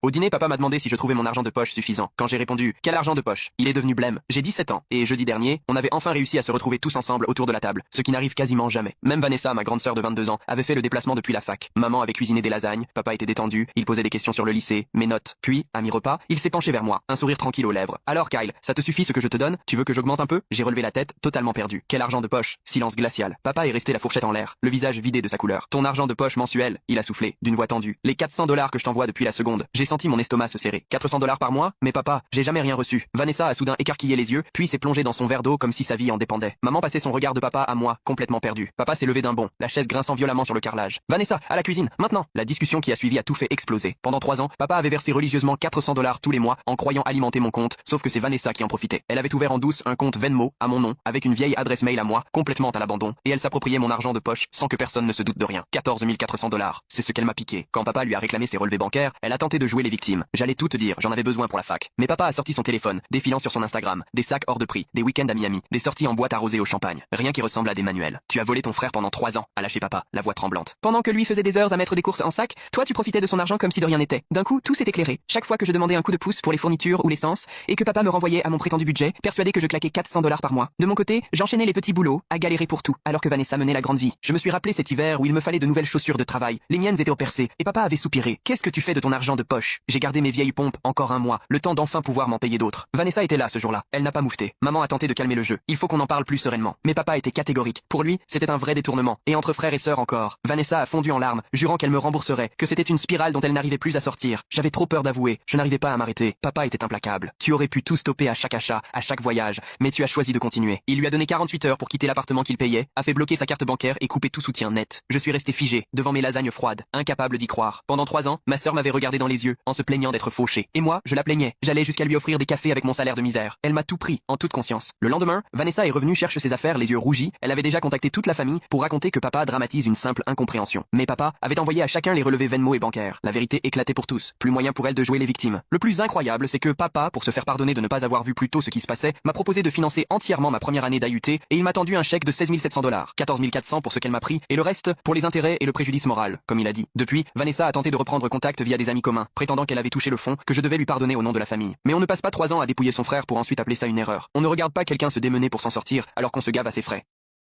Au dîner, papa m'a demandé si je trouvais mon argent de poche suffisant. Quand j'ai répondu « Quel argent de poche ?» Il est devenu blême. J'ai 17 ans, et jeudi dernier, on avait enfin réussi à se retrouver tous ensemble autour de la table, ce qui n'arrive quasiment jamais. Même Vanessa, ma grande sœur de 22 ans, avait fait le déplacement depuis la fac. Maman avait cuisiné des lasagnes, papa était détendu, il posait des questions sur le lycée, mes notes. Puis, à mi-repas, il s'est penché vers moi, un sourire tranquille aux lèvres. Alors Kyle, ça te suffit ce que je te donne? Tu veux que j'augmente un peu? J'ai relevé la tête, totalement perdu. Quel argent de poche? Silence glacial. Papa est resté la fourchette en l'air, le visage vidé de sa couleur. Ton argent de poche mensuel, il a soufflé, d'une voix tendue. Les 400 $ que je t'envoie depuis la seconde. J'ai senti mon estomac se serrer. 400 $ par mois? Mais papa, j'ai jamais rien reçu. Vanessa a soudain écarquillé les yeux, puis s'est plongée dans son verre d'eau comme si sa vie en dépendait. Maman passait son regard de papa à moi, complètement perdu. Papa s'est levé d'un bond, la chaise grinçant violemment sur le carrelage. Vanessa, à la cuisine, maintenant! La discussion qui a suivi a tout fait exploser. Pendant 3 ans, papa avait versé religieusement 400 $ tous les mois en croyant alimenter mon compte, sauf que c'est Vanessa qui en profitait. Elle avait ouvert en douce un compte Venmo à mon nom, avec une vieille adresse mail à moi, complètement à l'abandon, et elle s'appropriait mon argent de poche sans que personne ne se doute de rien. 14 400 $. C'est ce qu'elle m'a piqué. Quand papa lui a réclamé ses relevés bancaires, elle a tenté de jouer les victimes. J'allais tout te dire, j'en avais besoin pour la fac. Mais papa a sorti son téléphone, défilant sur son Instagram, des sacs hors de prix, des week-ends à Miami, des sorties en boîte arrosée au champagne. Rien qui ressemble à des manuels. Tu as volé ton frère pendant 3 ans, a lâché papa, la voix tremblante. Pendant que lui faisait des heures à mettre des courses en sac, toi tu profitais de son argent comme si de rien n'était. D'un coup, tout s'est éclairé. Chaque fois que je demandais un coup de pouce pour les fournitures ou l'essence, et que papa me renvoyait à mon prétendu budget, persuadé que je claquais 400 $ par mois. De mon côté, j'enchaînais les petits boulots, à galérer pour tout, alors que Vanessa menait la grande vie. Je me suis rappelé cet hiver où il me fallait de nouvelles chaussures de travail. Les miennes étaient percées, et papa avait soupiré. Qu'est-ce que tu fais de ton argent de poche? J'ai gardé mes vieilles pompes encore un mois, le temps d'enfin pouvoir m'en payer d'autres. Vanessa était là ce jour-là. Elle n'a pas moufté. Maman a tenté de calmer le jeu. Il faut qu'on en parle plus sereinement. Mais papa était catégorique. Pour lui, c'était un vrai détournement. Et entre frères et sœurs encore. Vanessa a fondu en larmes, jurant qu'elle me rembourserait, que c'était une spirale dont elle n'arrivait plus à sortir. J'avais trop peur d'avouer. Je n'arrivais pas à m'arrêter. Papa était implacable. Tu aurais pu tout stopper à chaque achat, à chaque voyage, mais tu as choisi de continuer. Il lui a donné 48 heures pour quitter l'appartement qu'il payait, a fait bloquer sa carte bancaire et couper tout soutien net. Je suis resté figé, devant mes lasagnes froides, incapable d'y croire. Pendant 3 ans, ma sœur m'avait regardé dans les yeux, en se plaignant d'être fauché. Et moi, je la plaignais. J'allais jusqu'à lui offrir des cafés avec mon salaire de misère. Elle m'a tout pris, en toute conscience. Le lendemain, Vanessa est revenue chercher ses affaires, les yeux rougis. Elle avait déjà contacté toute la famille pour raconter que papa dramatise une simple incompréhension. Mais papa avait envoyé à chacun les relevés Venmo et bancaires. La vérité éclatait pour tous. Plus moyen pour elle de jouer les victimes. Le plus incroyable, c'est que papa, pour se faire pardonner de ne pas avoir vu plus tôt ce qui se passait, m'a proposé de financer entièrement ma première année d'AUT et il m'a tendu un chèque de 16 700 $, 14 400 pour ce qu'elle m'a pris et le reste pour les intérêts et le préjudice moral, comme il a dit. Depuis, Vanessa a tenté de reprendre contact via des amis communs, prétendant qu'elle avait touché le fond, que je devais lui pardonner au nom de la famille. Mais on ne passe pas 3 ans à dépouiller son frère pour ensuite appeler ça une erreur. On ne regarde pas quelqu'un se démener pour s'en sortir alors qu'on se gave à ses frais.